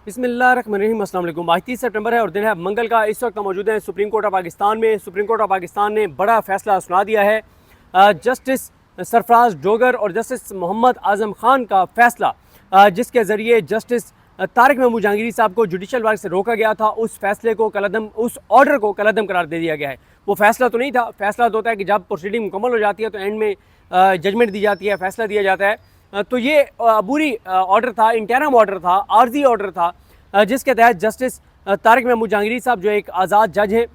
बिस्मिल्लाहिर्रहमानिर्रहीम। अस्सलाम वालेकुम। आज 30 सितंबर है और दिन है मंगल का। इस वक्त हम मौजूद हैं सुप्रीम कोर्ट ऑफ पाकिस्तान में। सुप्रीम कोर्ट ऑफ पाकिस्तान ने बड़ा फैसला सुना दिया है। जस्टिस सरफराज डोगर और जस्टिस मोहम्मद आज़म खान का फैसला, जिसके ज़रिए जस्टिस तारिक महमूद जहांगीरी साहब को जुडिशल वर्क से रोका गया था, उस फैसले को कलअदम, उस ऑर्डर को कलअदम करार दे दिया गया है। वो फैसला तो नहीं था। फैसला तो होता है कि जब प्रोसीडिंग मुकम्मल हो जाती है तो एंड में जजमेंट दी जाती है, फैसला दिया जाता है। तो ये अबूरी ऑर्डर था, इंटरम ऑर्डर था, आर्जी ऑर्डर था, जिसके तहत जस्टिस तारिक महमूद जहांगीरी साहब जो एक आज़ाद जज हैं,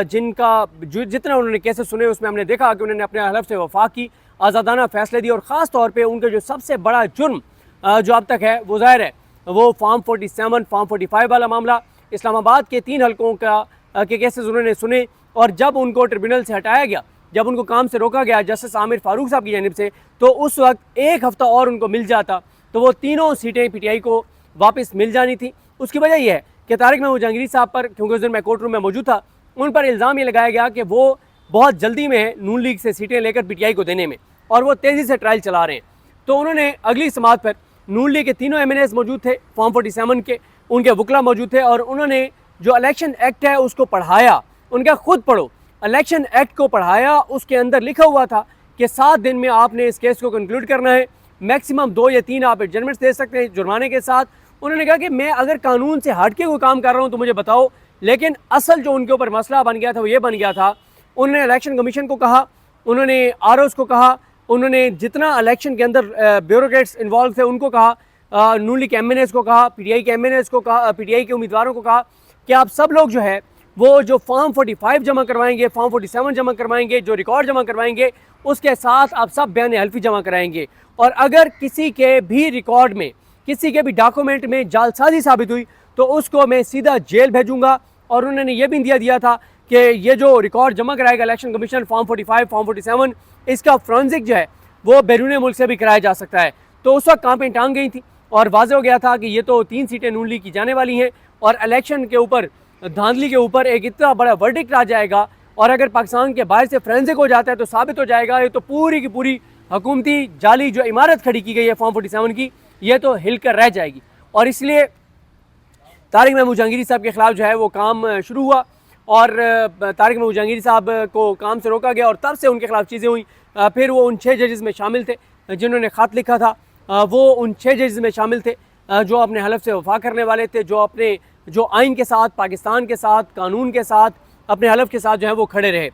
जिनका जितना उन्होंने केसेस सुने उसमें हमने देखा कि उन्होंने अपने हलफ से वफा की, आज़ादाना फैसले दिए और ख़ास तौर पे उनका जो सबसे बड़ा जुर्म जो अब तक है वो ज़ाहिर है वो फार्म 47, फार्म 45 वाला मामला, इस्लामाबाद के 3 हलकों के केसेस उन्होंने सुने। और जब उनको ट्रिब्यूनल से हटाया गया, जब उनको काम से रोका गया जस्टिस आमिर फारूक साहब की जानिब से, तो उस वक्त एक हफ़्ता और उनको मिल जाता तो वो तीनों सीटें PTI को वापस मिल जानी थी। उसकी वजह यह है कि तारिक महमूद जहांगीरी साहब पर, क्योंकि उस दिन मैं कोर्ट रूम में मौजूद था, उन पर इल्ज़ाम ये लगाया गया कि वो बहुत जल्दी में है नून लीग से सीटें लेकर PTI को देने में, और वो तेज़ी से ट्रायल चला रहे हैं। तो उन्होंने अगली समात पर नून लीग के तीनों MNAs मौजूद थे, फॉर्म 47 के, उनके वकला मौजूद थे, और उन्होंने जो इलेक्शन एक्ट है उसको पढ़ाया। उनका खुद पढ़ो, इलेक्शन एक्ट को पढ़ाया, उसके अंदर लिखा हुआ था कि 7 दिन में आपने इस केस को कंक्लूड करना है, मैक्सिमम 2 या 3 आप एडजमेंट्स दे सकते हैं जुर्माने के साथ। उन्होंने कहा कि मैं अगर कानून से हट के कोई काम कर रहा हूँ तो मुझे बताओ। लेकिन असल जो उनके ऊपर मसला बन गया था वो ये बन गया था, उन्होंने इलेक्शन कमीशन को कहा, उन्होंने ROs को कहा, उन्होंने जितना इलेक्शन के अंदर ब्यूरोक्रेट्स इन्वॉल्व थे उनको कहा, नून लीग के MNAs को कहा, PTI के MNAs को कहा, PTI के उम्मीदवारों को कहा कि आप सब लोग जो है वो जो फॉर्म 45 जमा करवाएंगे, फॉर्म 47 जमा करवाएंगे, जो रिकॉर्ड जमा करवाएंगे, उसके साथ आप सब बयान हल्फी जमा कराएंगे। और अगर किसी के भी रिकॉर्ड में, किसी के भी डॉक्यूमेंट में जालसाजी साबित हुई तो उसको मैं सीधा जेल भेजूंगा। और उन्होंने ये भी दिया था कि ये जो रिकॉर्ड जमा कराएगा इलेक्शन कमीशन, फॉर्म 45, फॉर्म 47, इसका फ्रेंसिक जो है वो बैरून मुल्क से भी कराया जा सकता है। तो उस वक्त कांपें टांग गई थी और वाज़ेह हो गया था कि ये तो 3 सीटें नून लीग की जाने वाली हैं और इलेक्शन के ऊपर, धांधली के ऊपर एक इतना बड़ा वर्डिक्ट आ जाएगा। और अगर पाकिस्तान के बाहर से फ्रेंसिक हो जाता है तो साबित हो जाएगा ये तो पूरी की पूरी हुकूमती जाली जो इमारत खड़ी की गई है फॉर्म 47 की, ये तो हिल कर रह जाएगी। और इसलिए तारिक महमूद जहांगीरी साहब के ख़िलाफ़ जो है वो काम शुरू हुआ और तारिक महमूद जहांगीरी साहब को काम से रोका गया और तब से उनके खिलाफ चीज़ें हुई। फिर वो उन 6 जजेस में शामिल थे जिन्होंने ख़त लिखा था, वो उन 6 जजेस में शामिल थे जो अपने हलफ से वफा करने वाले थे, जो अपने जो आइन के साथ, पाकिस्तान के साथ, कानून के साथ, अपने हलफ के साथ जो है वो खड़े रहे।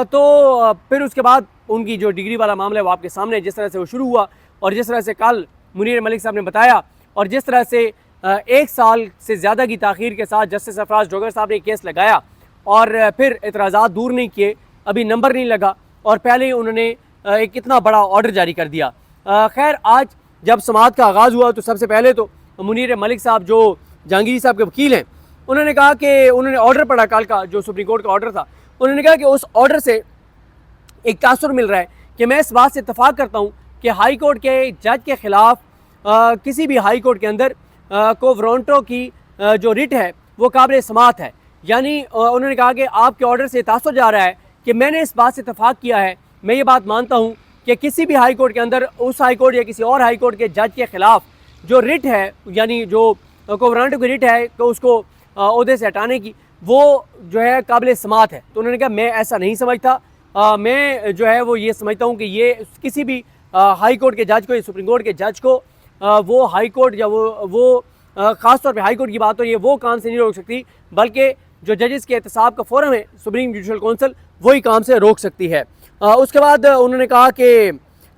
तो फिर उसके बाद उनकी जो डिग्री वाला मामला है वो आपके सामने जिस तरह से वो शुरू हुआ और जिस तरह से कल मुनीर मलिक साहब ने बताया और जिस तरह से 1 साल से ज़्यादा की ताख़ीर के साथ जस्टिस सरफराज डोगर साहब ने केस लगाया और फिर एतराज़ात दूर नहीं किए, अभी नंबर नहीं लगा और पहले ही उन्होंने एक इतना बड़ा ऑर्डर जारी कर दिया। खैर, आज जब समाअत का आगाज़ हुआ तो सबसे पहले तो मुनीर मलिक साहब जो जहांगीरी साहब के वकील हैं, उन्होंने कहा कि उन्होंने ऑर्डर पढ़ा कल का, जो सुप्रीम कोर्ट का ऑर्डर था। उन्होंने कहा कि उस ऑर्डर से एक तासुर मिल रहा है कि मैं इस बात से इत्तफाक करता हूँ कि हाई कोर्ट के जज के ख़िलाफ़ किसी भी हाई कोर्ट के अंदर को वारंटों की जो रिट है वो काबिल समाअत है। यानी उन्होंने कहा कि आपके ऑर्डर से तासुर जा रहा है कि मैंने इस बात से इत्तफाक किया है, मैं ये बात मानता हूँ कि किसी भी हाई कोर्ट के अंदर उस हाई कोर्ट या किसी और हाई कोर्ट के जज के ख़िलाफ़ जो रिट है, यानी जो कोवरांटो की रिट है तो उसको ओहदे से हटाने की, वो जो है काबिल समाअत है। तो उन्होंने कहा मैं ऐसा नहीं समझता, मैं जो है वो ये समझता हूँ कि ये किसी भी हाई कोर्ट के जज को या सुप्रीम कोर्ट के जज को वो हाई कोर्ट या वो ख़ास तौर पे हाई कोर्ट की बात हो, ये वो काम से नहीं रोक सकती, बल्कि जो जजेस के एहतसाब का फोरम है सुप्रीम जुडिशल काउंसिल, वही काम से रोक सकती है। उसके बाद उन्होंने कहा कि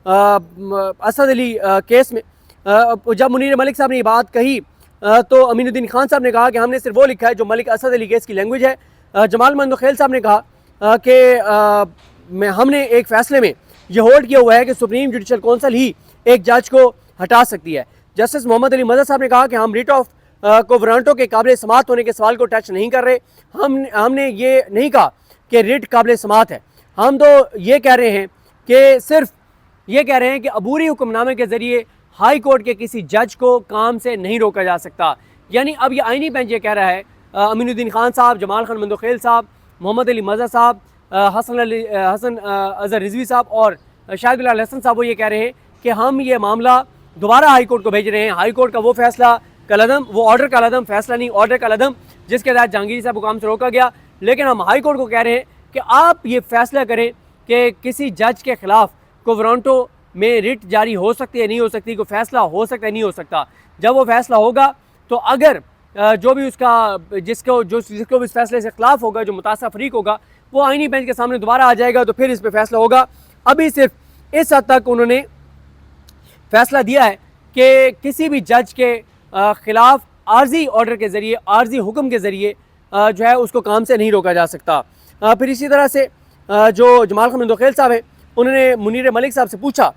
असद अली केस में जब मुनीर मलिक साहब ने ये बात कही तो अमीनुद्दीन खान साहब ने कहा कि हमने सिर्फ वो लिखा है जो मलिक असद अली केस की लैंग्वेज है। जमाल मंदोखेल साहब ने कहा कि हमने एक फ़ैसले में ये होल्ड किया हुआ है कि सुप्रीम जुडिशल काउंसिल ही एक जज को हटा सकती है। जस्टिस मोहम्मद अली मदद साहब ने कहा कि हम रिट ऑफ कोवरांटो के काबिल समाअत होने के सवाल को टच नहीं कर रहे, हमने ये नहीं कहा कि रिट काबिल समाअत है, हम तो ये कह रहे हैं कि सिर्फ ये कह रहे हैं कि अबूरी हुक्मनामे के ज़रिए हाई कोर्ट के किसी जज को काम से नहीं रोका जा सकता। यानी अब ये आईनी बेंच ये कह रहा है, अमीनुद्दीन खान साहब, जमाल खान मंदोखेल साहब, मोहम्मद अली मज़ा साहब, हसन अज़हर रिजवी साहब और शाहिद बिलाल हसन साहब, वो ये कह रहे हैं कि हम ये मामला दोबारा हाई कोर्ट को भेज रहे हैं। हाई कोर्ट का वो फैसला कलअदम, वो ऑर्डर कलअदम, फैसला नहीं, ऑर्डर कलअदम, जिसके तहत जहांगीर साहब को काम से रोका गया। लेकिन हम हाई कोर्ट को कह रहे हैं कि आप ये फैसला करें कि किसी जज के खिलाफ को वारंटो में रिट जारी हो सकती है, नहीं हो सकती, कोई फैसला हो सकता है, नहीं हो सकता। जब वो फैसला होगा तो अगर जो भी उसका जिसको भी इस फैसले से खिलाफ होगा, जो मुतासर फरीक होगा, वो आईनी बेंच के सामने दोबारा आ जाएगा, तो फिर इस पर फैसला होगा। अभी सिर्फ इस हद तक उन्होंने फैसला दिया है कि किसी भी जज के खिलाफ आर्जी ऑर्डर के ज़रिए, आर्जी हुक्म के ज़रिए जो है उसको काम से नहीं रोका जा सकता। फिर इसी तरह से जो जमाल खान मंदोखेल साहब हैं, उन्होंने मुनीर मलिक साहब से पूछा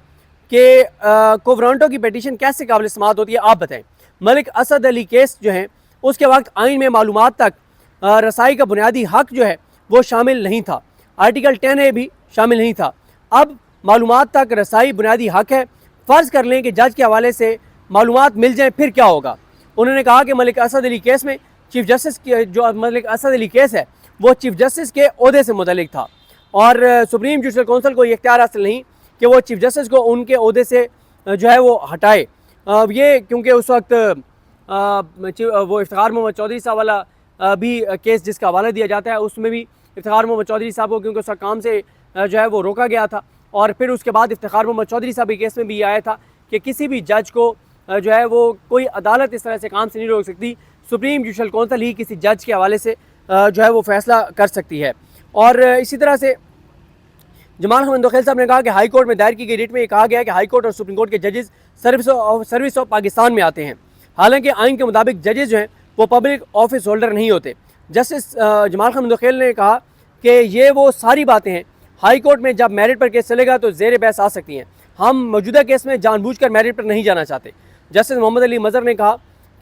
कि कोवरांटो की पिटीशन कैसे काबिल समाअत होती है, आप बताएं। मलिक असद अली केस जो है उसके वक्त आइन में मालूमात तक रसाई का बुनियादी हक जो है वो शामिल नहीं था, आर्टिकल 10A भी शामिल नहीं था। अब मालूमात तक रसाई बुनियादी हक है। फ़र्ज़ कर लें कि जज के हवाले से मालूमात मिल जाए, फिर क्या होगा। उन्होंने कहा कि मलिक असद अली केस में चीफ जस्टिस की जो मलिक असद अली केस है वो चीफ जस्टिस के ओहदे से मुतल्लिक था और सुप्रीम जुडिशल कौंसिल को ये इख्तियार हासिल नहीं कि वो चीफ जस्टिस को उनके ओहदे से जो है वो हटाए। ये क्योंकि उस वक्त वो इफ्तिखार मोहम्मद चौधरी साहब वाला भी केस जिसका हवाला दिया जाता है, उसमें भी इफ्तिखार मोहम्मद चौधरी साहब को क्योंकि उसका काम से जो है वो रोका गया था। और फिर उसके बाद इफ्तिखार मोहम्मद चौधरी साहब के केस में भी आया था कि किसी भी जज को जो है वो कोई अदालत इस तरह से काम से नहीं रोक सकती, सुप्रीम जुडिशल कौंसिल ही किसी जज के हवाले से जो है वो फैसला कर सकती है। और इसी तरह से जमाल खान मंदोखेल साहब ने कहा कि हाई कोर्ट में दायर की गई रिट में ये कहा गया है कि हाई कोर्ट और सुप्रीम कोर्ट के जजेस सर्विस ऑफ पाकिस्तान में आते हैं। हालांकि आइन के मुताबिक जजेस जो हैं वो पब्लिक ऑफिस होल्डर नहीं होते। जस्टिस जमाल खान मंदोखेल ने कहा कि ये वो सारी बातें हैं, हाई कोर्ट में जब मेरिट पर केस चलेगा तो ज़ेर बहस आ सकती हैं। हम मौजूदा केस में जानबूझकर मेरिट पर नहीं जाना चाहते। जस्टिस मोहम्मद अली मज़हर ने कहा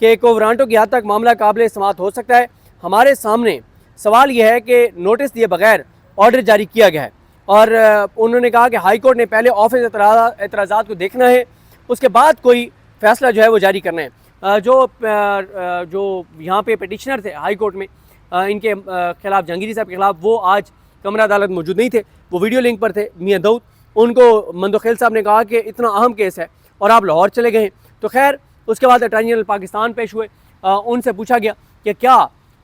कि कोवरांटो की हद तक मामला काबिल समाअत हो सकता है। हमारे सामने सवाल यह है कि नोटिस दिए बगैर ऑर्डर जारी किया गया है और उन्होंने कहा कि हाई कोर्ट ने पहले ऑफिस एतराज़ात को देखना है, उसके बाद कोई फैसला जो है वो जारी करना है। जो यहाँ पे पिटिशनर थे हाई कोर्ट में इनके खिलाफ, जहांगीर साहब के खिलाफ, वो आज कमरा अदालत मौजूद नहीं थे, वो वीडियो लिंक पर थे, मियाँ दाऊद। उनको मंदोखेल साहब ने कहा कि इतना अहम केस है और आप लाहौर चले गए हैं। तो खैर उसके बाद अटॉर्नी जनरल पाकिस्तान पेश हुए, उनसे पूछा गया कि क्या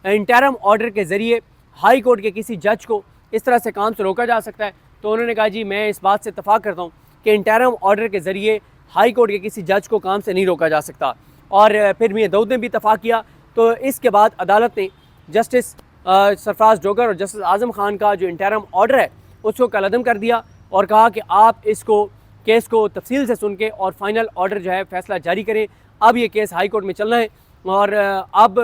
इंटरम ऑर्डर के ज़रिए हाई कोर्ट के किसी जज को इस तरह से काम से रोका जा सकता है। तो उन्होंने कहा जी मैं इस बात से इत्तफाक करता हूँ कि इंटरम ऑर्डर के ज़रिए हाई कोर्ट के किसी जज को काम से नहीं रोका जा सकता। और फिर मियां दाऊद ने भी इत्तफाक किया। तो इसके बाद अदालत ने जस्टिस सरफराज जोगर और जस्टिस आज़म खान का जो इंटरम ऑर्डर है उसको कलअदम कर दिया और कहा कि आप इसको केस को तफसील से सुन के और फाइनल ऑर्डर जो है फैसला जारी करें। अब ये केस हाई कोर्ट में चलना है और अब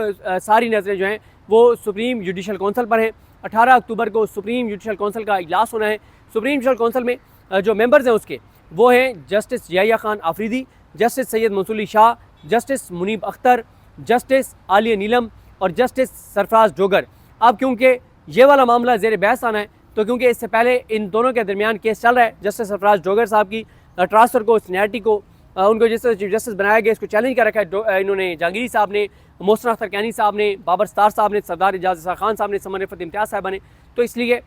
सारी नज़रें जो हैं वो सुप्रीम जुडिशल कौंसिल पर हैं। 18 अक्टूबर को सुप्रीम जुडिशल कौंसिल का इजलास होना है। सुप्रीम जुडिशल कौंसिल में जो मेंबर्स हैं उसके वो हैं justice Yahya Khan Afridi, justice Syed Mansoor Ali Shah, justice Munib Akhtar, justice Aalia Neelum और जस्टिस सरफराज जोगर। अब क्योंकि ये वाला मामला ज़ेर बहस आना है, तो क्योंकि इससे पहले इन दोनों के दरमियान केस चल रहा है, जस्टिस सरफराज जोगर साहब की ट्रांसफ़र को, सीनियरिटी को, उनको जिस तरह चीफ जस्टिस बनाया गया इसको चैलेंज कर रखा है इन्होंने, जहांगीर साहब ने, मोहसिन अख्तर कैनी साहब ने, बाबर सत्तार साहब ने, सरदार एजाज खान साहब ने, समर रफ़त इम्तियाज़ साहब ने। तो इसलिए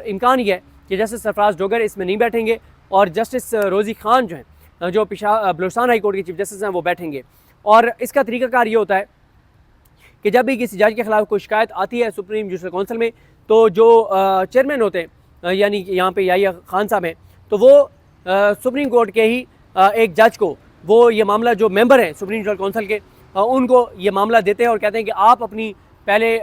इम्कान ये है कि जस्टिस सरफराज जोगर इसमें नहीं बैठेंगे और जस्टिस रोज़ी खान जो हैं जो बलूचिस्तान हाई कोर्ट के चीफ जस्टिस हैं वो बैठेंगे। और इसका तरीक़ाकार ये होता है कि जब भी किसी जज के खिलाफ कोई शिकायत आती है सुप्रीम जुडिशल कौंसिल में, तो जो चेयरमैन होते हैं यानी कि यहाँ पे याहिया खान साहब हैं, तो वो सुप्रीम कोर्ट के ही एक जज को वो ये मामला, जो मेंबर हैं सुप्रीम जुडिशल कौंसिल के, उनको ये मामला देते हैं और कहते हैं कि आप अपनी पहले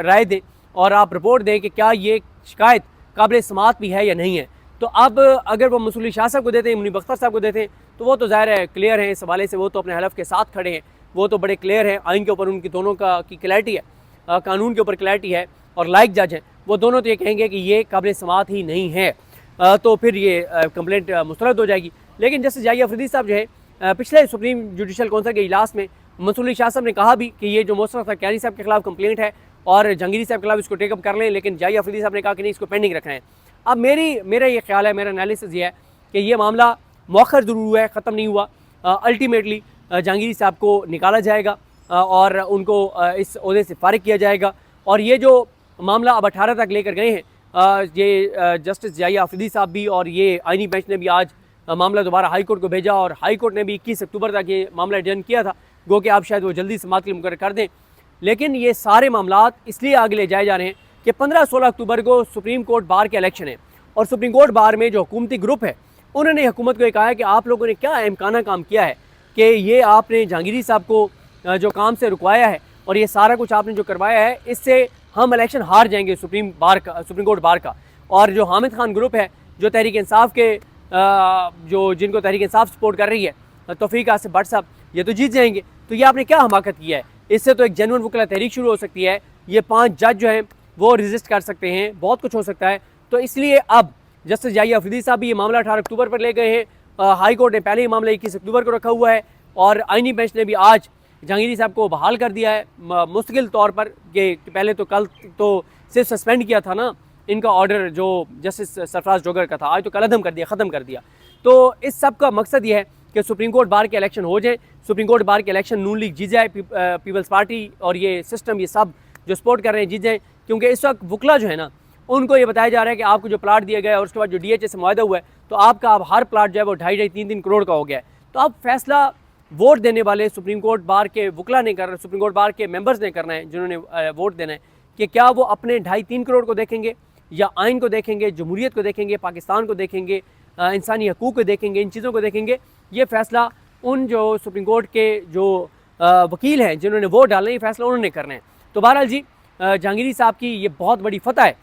राय दें और आप रिपोर्ट दें कि क्या ये शिकायत काबिल समाअत भी है या नहीं है। तो अब अगर वो मंसूर अली शाह साहब को देते हैं, मुनीब अख्तर साहब को देते हैं, तो वो तो ज़ाहिर है क्लियर है इस हवाले से, वो तो अपने हलफ के साथ खड़े हैं, वो तो बड़े क्लियर हैं, आइन के ऊपर उनकी दोनों की क्लैरिटी है, कानून के ऊपर क्लैरिटी है और लाइक जज हैं, वो दोनों तो ये कहेंगे कि ये काबिल समाअत ही नहीं है, तो फिर ये कंप्लेंट मुस्तरद हो जाएगी। लेकिन जस्टिस याहिया अफरीदी साहब जो है पिछले सुप्रीम जुडिशल कौंसिल के इजलास में मंसूर अली शाह साहब ने कहा भी कि ये जो मोहसिन अख्तर कैनी साहब के खिलाफ कंप्लेंट है और जहांगीर साहब के खिलाफ इसको टेकअप कर लें, लेकिन याहिया अफरीदी साहब ने कहा कि नहीं, इसको पेंडिंग रखना है। अब मेरा ये ख्याल है, मेरा एनालिसिस ये है कि ये मामला मौखर ज़रूर हुआ है, ख़त्म नहीं हुआ। अल्टीमेटली जहांगीर साहब को निकाला जाएगा और उनको इस ओहदे से फारिग किया जाएगा। और ये जो मामला अब 18 तक लेकर गए हैं, ये जस्टिस याहिया अफरीदी साहब भी और ये आइनी बेंच ने भी आज मामला दोबारा हाई कोर्ट को भेजा और हाई कोर्ट ने भी 21 अक्टूबर तक ये मामला एडजर्न किया था, गो कि आप शायद वो जल्दी समाअत के लिए मुकर्रर कर दें। लेकिन ये सारे मामलात इसलिए आगे ले जाए जा रहे हैं कि 15-16 अक्टूबर को सुप्रीम कोर्ट बार के इलेक्शन है, और सुप्रीम कोर्ट बार में जो हुकूमती ग्रुप है उन्होंने हुकूमत को ये कहा है कि आप लोगों ने क्या अहमकाना काम किया है कि ये आपने जहांगीरी साहब को जो काम से रुकवाया है और ये सारा कुछ आपने जो करवाया है, इससे हम इलेक्शन हार जाएंगे सुप्रीम कोर्ट बार का। और जो हामिद खान ग्रुप है जो तहरीक इंसाफ के जिनको तहरीक इंसाफ सपोर्ट कर रही है तौफीक आसिफ भट्ट साहब, ये तो जीत जाएंगे। तो ये आपने क्या हमाकत किया है? इससे तो एक जेन्युइन वकला तहरीक शुरू हो सकती है, ये 5 जज जो हैं वो रजिस्ट कर सकते हैं, बहुत कुछ हो सकता है। तो इसलिए अब जस्टिस जाहिया अफरीदी साहब भी ये मामला 18 अक्टूबर पर ले गए हैं। हाई कोर्ट ने पहले ही मामला 21 अक्टूबर को रखा हुआ है, और आईनी बेंच ने भी आज जहांगीरी साहब को बहाल कर दिया है मुस्तकिल तौर पर। कि पहले तो कल तो सिर्फ सस्पेंड किया था ना इनका ऑर्डर जो जस्टिस सरफराज डोगर का था, आज तो कलअदम कर दिया, ख़त्म कर दिया। तो इस सब का मकसद ये है कि सुप्रीम कोर्ट बार के इलेक्शन हो जाए, सुप्रीम कोर्ट बार के इलेक्शन नून लीग जीत जाए, पीपल्स पार्टी और ये सिस्टम ये सब जो सपोर्ट कर रहे हैं जीत जाए। क्योंकि इस वक्त वकला जो है ना उनको ये बताया जा रहा है कि आपको जो प्लाट दिया गया है और उसके बाद जो DHA से मुआहदा हुआ है, तो आपका अब हर प्लाट जो है वो 2.5-3 करोड़ का हो गया है। तो अब फैसला वोट देने वाले सुप्रीम कोर्ट बार के वकला ने कर, सुप्रीम कोर्ट बार के मेंबर्स ने करना है जिन्होंने वोट देना है, कि क्या वो अपने 2.5-3 करोड़ को देखेंगे या आइन को देखेंगे, जमहूरियत को देखेंगे, पाकिस्तान को देखेंगे, इंसानी हकूक़ को देखेंगे, इन चीज़ों को देखेंगे। ये फ़ैसला उन जो सुप्रीम कोर्ट के जो वकील हैं जिन्होंने वोट डालना है, ये फैसला उन्होंने करना है। तो बहरहाल जी जहांगीरी साहब की ये बहुत बड़ी फतह है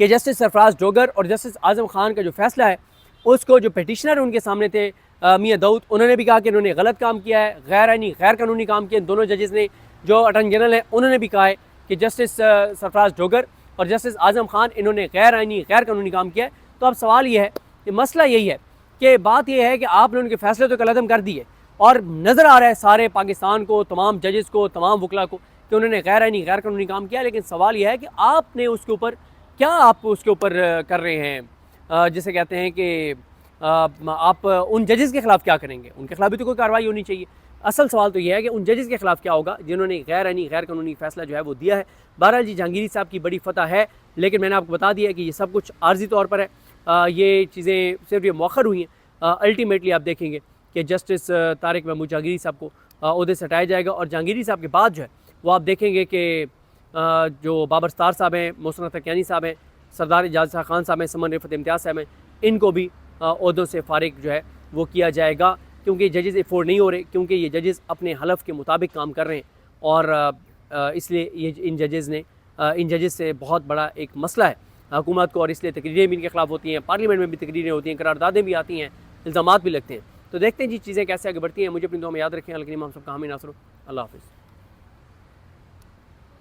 कि जस्टिस सरफराज डोगर और जस्टिस आज़म खान का जो फ़ैसला है उसको जो पिटिशनर उनके सामने थे मियाँ दाऊद, उन्होंने भी कहा कि इन्होंने गलत काम किया है, गैर आइनी गैर कानूनी काम किया। दोनों जजेस ने, जो अटॉर्नी जनरल हैं उन्होंने भी कहा है कि जस्टिस सरफराज डोगर और जस्टिस आज़म खान इन्होंने गैर आइनी गैर कानूनी काम किया है। तो अब सवाल ये है कि मसला यही है कि बात यह है कि आपने उनके फैसले तो कलअदम कर दिए, और नज़र आ रहा है सारे पाकिस्तान को, तमाम जजेस को, तमाम वकला को कि उन्होंने गैर आइनी गैर कानूनी काम किया। लेकिन सवाल यह है कि आपने उसके ऊपर क्या आप उसके ऊपर कर रहे हैं, जिसे कहते हैं कि आप उन जजेस के ख़िलाफ़ क्या करेंगे? उनके खिलाफ भी तो कोई कार्रवाई होनी चाहिए। असल सवाल तो यह है कि उन जजेस के खिलाफ क्या होगा जिन्होंने गैर आइनी गैर कानूनी फ़ैसला जो है वो दिया है। बहरहाल जी जहांगीरी साहब की बड़ी फतह है, लेकिन मैंने आपको बता दिया कि ये सब कुछ आर्जी तौर पर है। ये चीज़ें सिर्फ ये मौखर हुई हैं। अल्टीमेटली आप देखेंगे कि जस्टिस तारिक महमूद जहांगीरी साहब को ओहदे से हटाया जाएगा, और जहांगीरी साहब के बाद जो है वो आप देखेंगे कि जो बाबर सत्तार साहब हैं, मोहसिन तकियानी साहब हैं, सरदार एजाज शाह खान साहब हैं, समन रिफत इम्तियाज़ साहब हैं, इनको भी ओहदों से फारिग जो है वो किया जाएगा, क्योंकि जजेस अफोर्ड नहीं हो रहे, क्योंकि ये जजेस अपने हलफ के मुताबिक काम कर रहे हैं। और इसलिए ये इन जजेस से बहुत बड़ा एक मसला है हुकूमत को, और इसलिए तकरीरें भी इनके खिलाफ होती हैं, पार्लियामेंट में भी तकरीरें होती हैं, करारदादें भी आती हैं, इल्ज़ामात भी लगते हैं। तो देखते हैं जी चीज़ें कैसे आगे बढ़ती हैं। मुझे अपनी दुआ में याद रखें। अल्लाह हम सबका हामी नासर। अल्लाह हाफ़िज़।